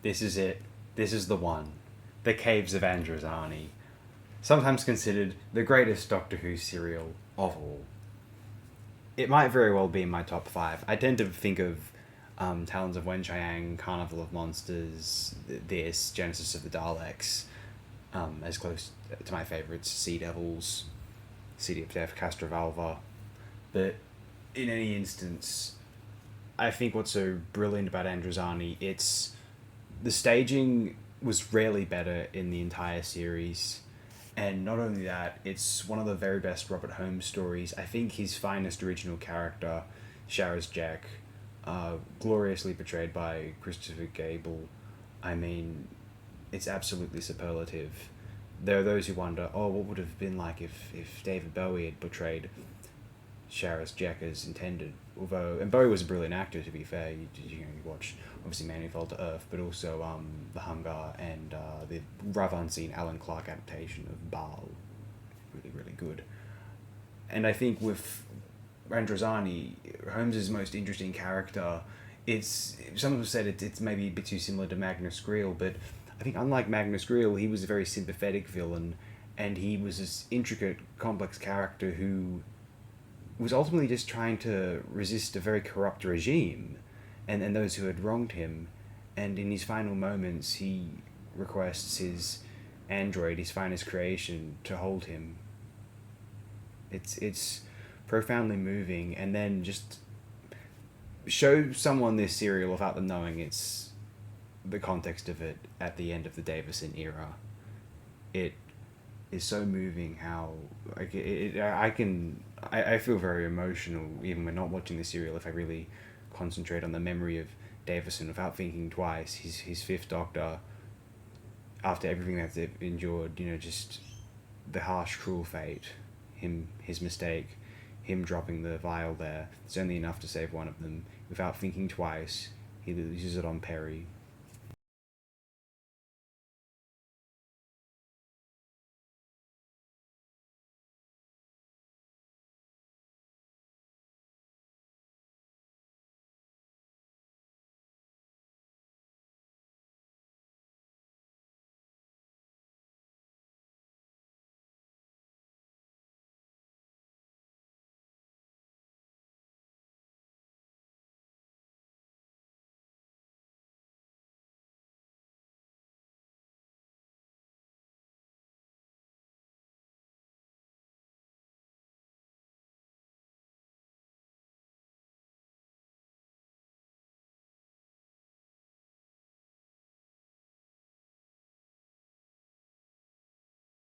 This is it. This is the one. The Caves of Androzani. Sometimes considered the greatest Doctor Who serial of all. It might very well be in my top 5. I tend to think of Talons of Wen-Chiang, Carnival of Monsters, this, Genesis of the Daleks, as close to my favourites, Sea Devils, City of Death, Castrovalva. But in any instance, I think what's so brilliant about Androzani, it's the staging was rarely better in the entire series. And not only that, it's one of the very best Robert Holmes stories. I think his finest original character, Shara's Jack, gloriously portrayed by Christopher Gable. I mean, it's absolutely superlative. There are those who wonder, what would it have been like if David Bowie had portrayed Shara's Jack as intended? And Bowie was a brilliant actor, to be fair. You watch, obviously, Man Who Fell to Earth, but also The Hunger and the rather unseen Alan Clark adaptation of Baal. Really, really good. And I think with Androzani, Holmes' most interesting character, some have said it's maybe a bit too similar to Magnus Greel, but I think unlike Magnus Greel, he was a very sympathetic villain, and he was this intricate, complex character who was ultimately just trying to resist a very corrupt regime and those who had wronged him. And in his final moments, he requests his android, his finest creation, to hold him. It's profoundly moving, and then just show someone this serial without them knowing it's the context of it at the end of the Davison era. It is so moving how I feel very emotional even when not watching the serial if I really concentrate on the memory of Davison without thinking twice. His fifth Doctor, after everything that they've endured, just the harsh, cruel fate, his mistake, him dropping the vial there. It's only enough to save one of them. Without thinking twice, he uses it on Perry,